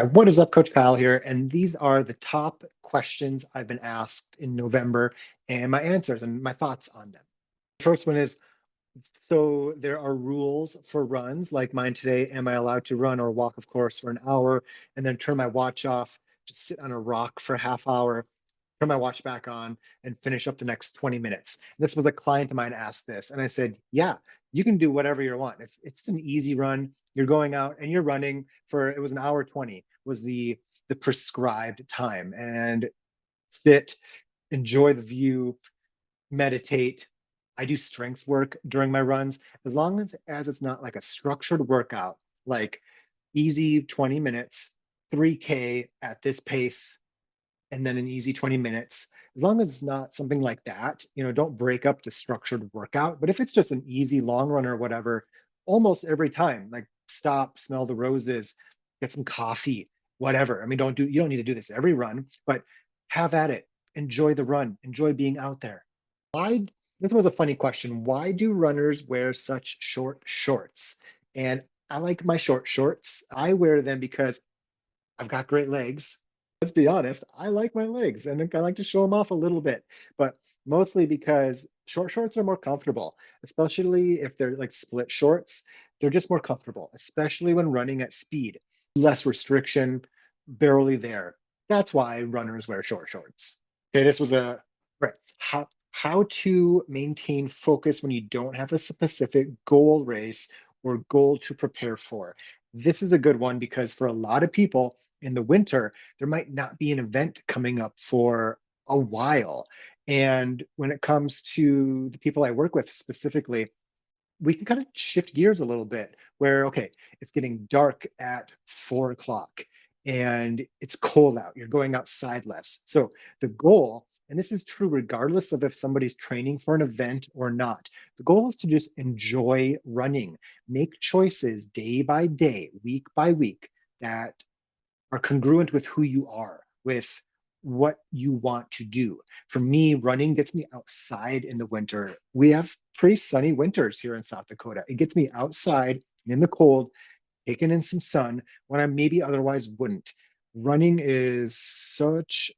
right, what is up, Coach Kyle here? And these are the top questions I've been asked in November and my answers and my thoughts on them. First one is, so there are rules for runs like mine today. Am I allowed to run or walk, of course, for an hour and then turn my watch off, just sit on a rock for a half hour, turn my watch back on and finish up the next 20 minutes? This was a client of mine asked this, and I said, yeah, you can do whatever you want. If it's an easy run, you're going out and you're running for, it was an hour 20 was the prescribed time, and sit, enjoy the view, meditate. I do strength work during my runs as long as it's not like a structured workout, like easy 20 minutes, 3K at this pace, and then an easy 20 minutes. As long as it's not something like that, don't break up the structured workout. But if it's just an easy long run or whatever, almost every time, like stop, smell the roses, get some coffee, whatever. I mean, you don't need to do this every run, but have at it. Enjoy the run, enjoy being out there. Why, this was a funny question. Why do runners wear such short shorts? And I like my short shorts. I wear them because I've got great legs. Let's be honest, I like my legs and I like to show them off a little bit, but mostly because short shorts are more comfortable, especially if they're like split shorts. They're just more comfortable, especially when running at speed. Less restriction, barely there. That's why runners wear short shorts. Okay, this was a right. How to maintain focus when you don't have a specific goal race or goal to prepare for. This is a good one because for a lot of people in the winter, there might not be an event coming up for a while. And when it comes to the people I work with specifically, we can kind of shift gears a little bit where, okay, it's getting dark at 4 o'clock and it's cold out. You're going outside less. So the goal, and this is true regardless of if somebody's training for an event or not, the goal is to just enjoy running, make choices day by day, week by week that are congruent with who you are, with what you want to do. For me, running gets me outside in the winter. We have pretty sunny winters here in South Dakota. It gets me outside in the cold, taking in some sun when I maybe otherwise wouldn't. Running is such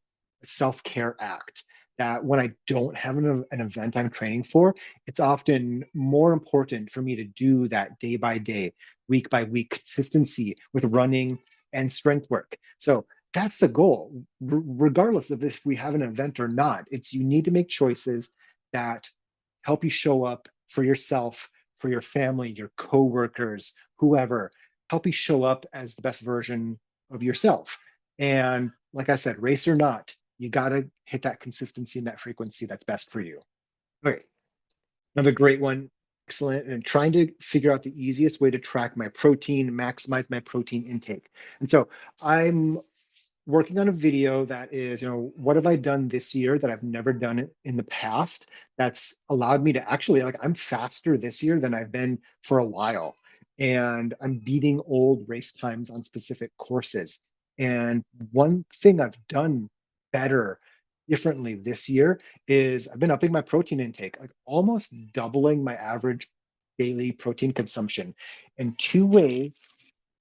a self care act that when I don't have an event I'm training for, it's often more important for me to do that day by day, week by week consistency with running and strength work. So that's the goal, regardless of if we have an event or not. It's you need to make choices that help you show up for yourself, for your family, your coworkers, whoever, help you show up as the best version of yourself. And like I said, race or not, you got to hit that consistency and that frequency that's best for you. Okay. Another great one, excellent, and trying to figure out the easiest way to track my protein, maximize my protein intake. And so I'm working on a video that is, what have I done this year that I've never done it in the past that's allowed me to actually, like, I'm faster this year than I've been for a while. And I'm beating old race times on specific courses. And one thing I've done better differently this year is I've been upping my protein intake, like almost doubling my average daily protein consumption. And two ways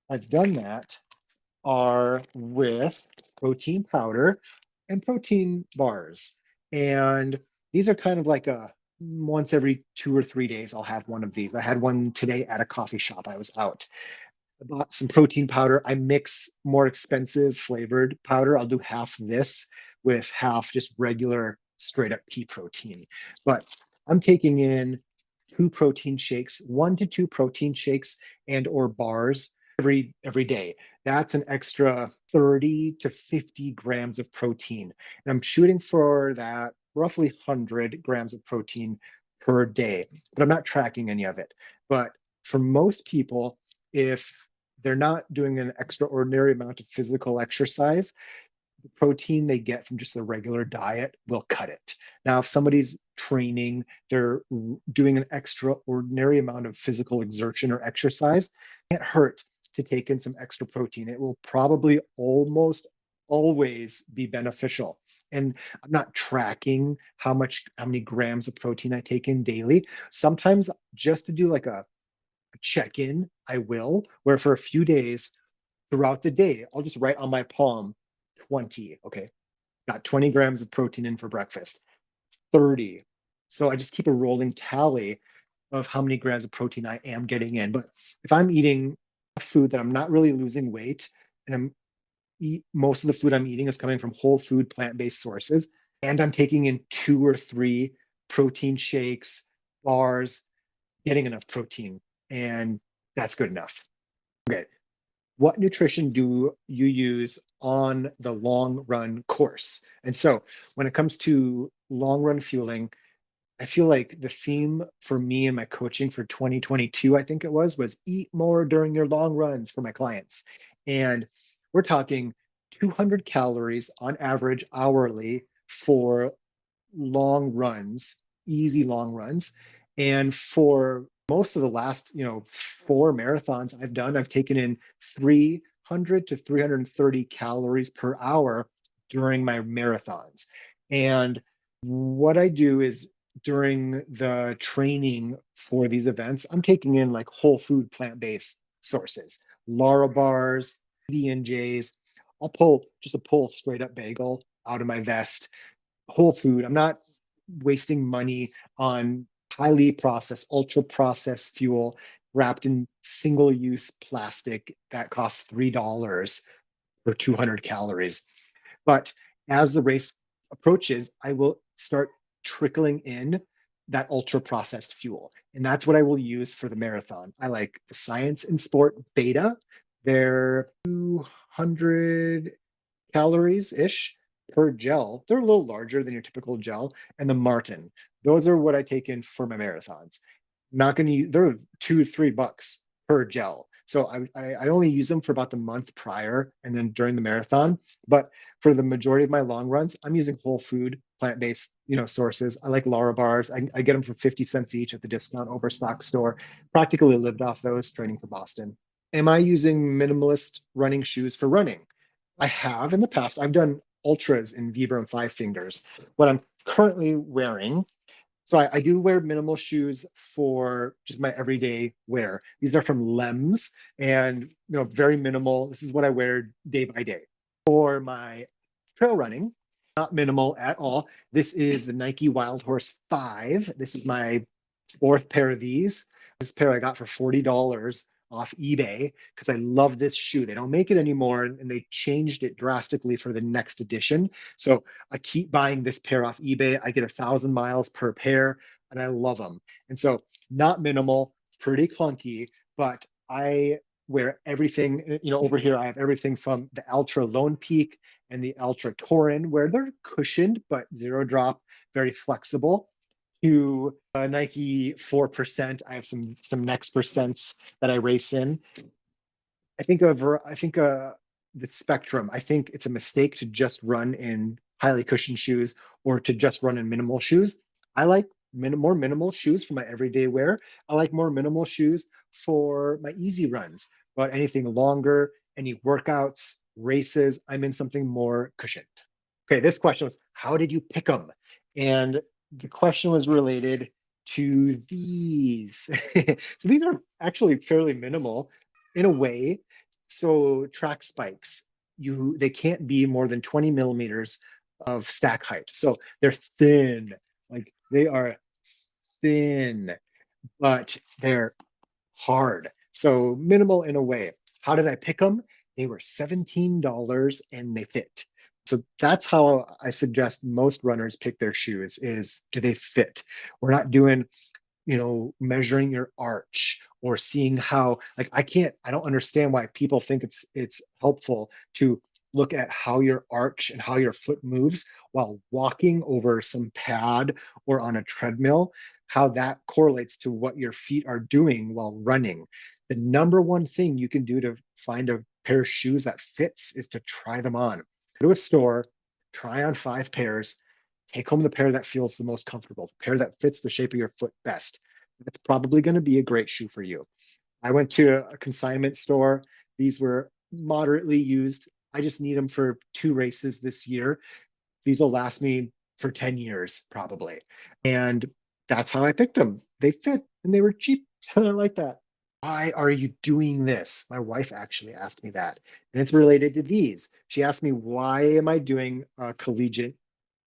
I've done that are with protein powder and protein bars. And these are kind of like a once every 2 or 3 days, I'll have one of these. I had one today at a coffee shop. I was out. I bought some protein powder. I mix more expensive flavored powder. I'll do half this with half just regular straight up pea protein. But I'm taking in two protein shakes, 1 to 2 protein shakes and or bars every day. That's an extra 30 to 50 grams of protein. And I'm shooting for that roughly 100 grams of protein per day, but I'm not tracking any of it. But for most people, if they're not doing an extraordinary amount of physical exercise, the protein they get from just a regular diet will cut it. Now, if somebody's training, they're doing an extraordinary amount of physical exertion or exercise, it can't hurt to take in some extra protein. It will probably almost always be beneficial. And I'm not tracking how many grams of protein I take in daily. Sometimes just to do like a check in, I will, where for a few days, throughout the day, I'll just write on my palm 20. Okay. Got 20 grams of protein in for breakfast, 30. So I just keep a rolling tally of how many grams of protein I am getting in. But if I'm eating a food that I'm not really losing weight, and most of the food I'm eating is coming from whole food plant-based sources, and I'm taking in 2 or 3 protein shakes, bars, getting enough protein, and that's good enough. Okay. What nutrition do you use on the long run course? And so when it comes to long run fueling, I feel like the theme for me and my coaching for 2022, I think it was eat more during your long runs for my clients. And we're talking 200 calories on average hourly for long runs, easy long runs. And for most of the last, 4 marathons I've done, I've taken in 300 to 330 calories per hour during my marathons. And what I do is during the training for these events, I'm taking in like whole food plant-based sources, Lara bars, B&Js. I'll pull straight up bagel out of my vest, whole food. I'm not wasting money on highly processed, ultra processed fuel wrapped in single use plastic that costs $3 for 200 calories. But as the race approaches, I will start trickling in that ultra processed fuel. And that's what I will use for the marathon. I like the Science in Sport Beta. They're 200 calories ish per gel. They're a little larger than your typical gel. And the Martin, those are what I take in for my marathons. Not going to use, they're $2 or $3 per gel. So I only use them for about the month prior and then during the marathon. But for the majority of my long runs, I'm using whole food, plant-based, sources. I like Lara bars. I get them for 50 cents each at the discount overstock store. Practically lived off those training for Boston. Am I using minimalist running shoes for running? I have in the past. I've done ultras in Vibram Five Fingers. What I'm currently wearing, so I do wear minimal shoes for just my everyday wear. These are from Lems, and very minimal. This is what I wear day by day. For my trail running, not minimal at all. This is the Nike Wild Horse 5. This is my fourth pair of these. This pair I got for $40 off eBay because I love this shoe. They don't make it anymore and they changed it drastically for the next edition. So I keep buying this pair off eBay. I get 1,000 miles per pair and I love them. And so not minimal, pretty clunky, but I wear everything. Over here I have everything from the Ultra Lone Peak and the Ultra Torin, where they're cushioned but zero drop, very flexible, to Nike 4%. I have some next percents that I race in. I think the spectrum. I think it's a mistake to just run in highly cushioned shoes or to just run in minimal shoes. I like more minimal shoes for my everyday wear. I like more minimal shoes for my easy runs. But anything longer, any workouts, races, I'm in something more cushioned. Okay, this question was, how did you pick them? And the question was related to these. So these are actually fairly minimal in a way. So track spikes, they can't be more than 20 millimeters of stack height. So they're thin, like they are thin, but they're hard. So minimal in a way. How did I pick them? They were $17 and they fit. So that's how I suggest most runners pick their shoes is, do they fit? We're not doing, measuring your arch or seeing how, like, I don't understand why people think it's helpful to look at how your arch and how your foot moves while walking over some pad or on a treadmill, how that correlates to what your feet are doing while running. The number one thing you can do to find a pair of shoes that fits is to try them on. Go to a store, try on 5 pairs, take home the pair that feels the most comfortable, the pair that fits the shape of your foot best. That's probably going to be a great shoe for you. I went to a consignment store. These were moderately used. I just need them for 2 races this year. These will last me for 10 years, probably. And that's how I picked them. They fit and they were cheap. And I like that. Why are you doing this? My wife actually asked me that. And it's related to these. She asked me, why am I doing a collegiate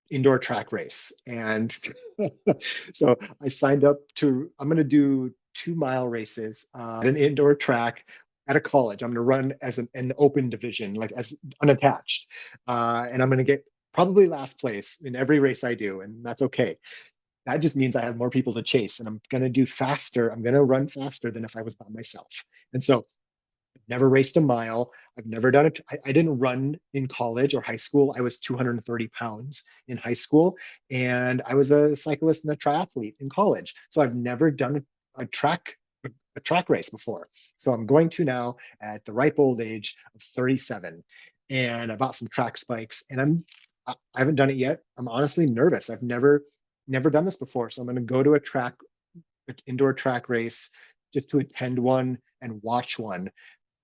indoor track race? And so I signed up to, I'm going to do 2 mile races at an indoor track at a college. I'm going to run as an open division, like as unattached. And I'm going to get probably last place in every race I do. And that's okay. That just means I have more people to chase and I'm going to do faster. I'm going to run faster than if I was by myself. And so I've never raced a mile. I've never done it. I didn't run in college or high school. I was 230 pounds in high school, and I was a cyclist and a triathlete in college. So I've never done a track a track race before. So I'm going to now at the ripe old age of 37, and I bought some track spikes, and I haven't done it yet. I'm honestly nervous. I've never done this before, so I'm going to go to a track indoor track race just to attend one and watch one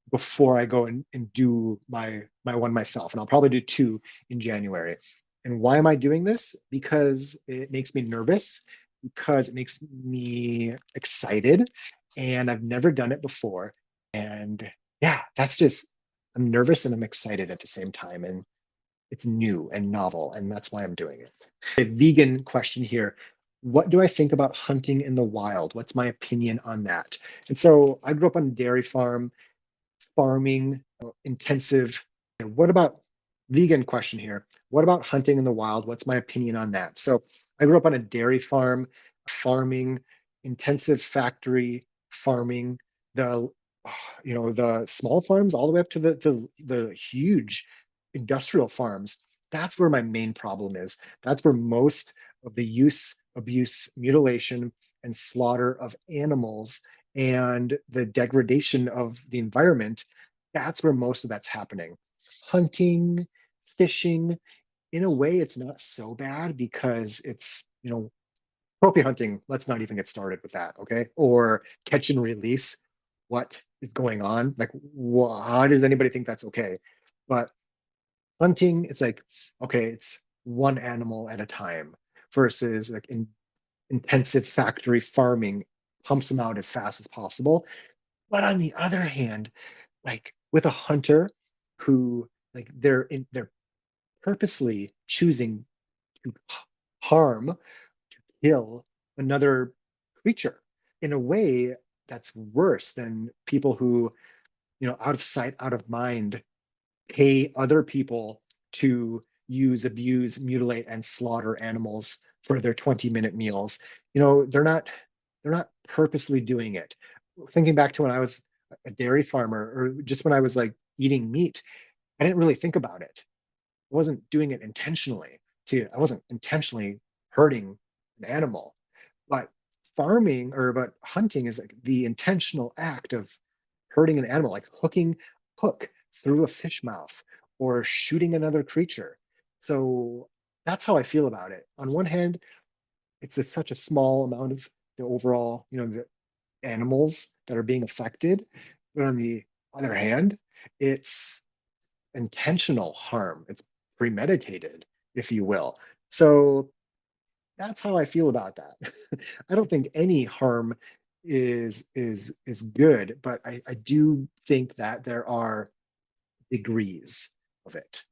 before I go and do my one myself. And I'll probably do two in January. And why am I doing this? Because it makes me nervous, because it makes me excited, and I've never done it before. And yeah, that's just, I'm nervous and I'm excited at the same time. And it's new and novel, and that's why I'm doing it. A vegan question here. What do I think about hunting in the wild? What's my opinion on that? And so I grew up on a dairy farm, farming, intensive. What about vegan question here? What about hunting in the wild? What's my opinion on that? So I grew up on a dairy farm, farming, intensive factory farming, the the small farms all the way up to the huge industrial farms. That's where my main problem is. That's where most of the use, abuse, mutilation, and slaughter of animals and the degradation of the environment, that's where most of that's happening. Hunting, fishing, in a way, it's not so bad because it's, trophy hunting. Let's not even get started with that, okay? Or catch and release. What is going on? Like, how does anybody think that's okay? But hunting, it's like, okay, it's one animal at a time versus like intensive factory farming pumps them out as fast as possible. But on the other hand, like with a hunter who like they're purposely choosing to harm, to kill another creature in a way that's worse than people who, out of sight, out of mind, pay other people to use, abuse, mutilate, and slaughter animals for their 20-minute meals. They're not purposely doing it. Thinking back to when I was a dairy farmer, or just when I was like eating meat, I didn't really think about it. I wasn't doing it intentionally. I wasn't intentionally hurting an animal. But but hunting is like the intentional act of hurting an animal, like hooking hook through a fish mouth or shooting another creature. So that's how I feel about it. On one hand, such a small amount of the overall, the animals that are being affected. But on the other hand, it's intentional harm. It's premeditated, if you will. So that's how I feel about that. I don't think any harm is good, but I do think that there are degrees of it.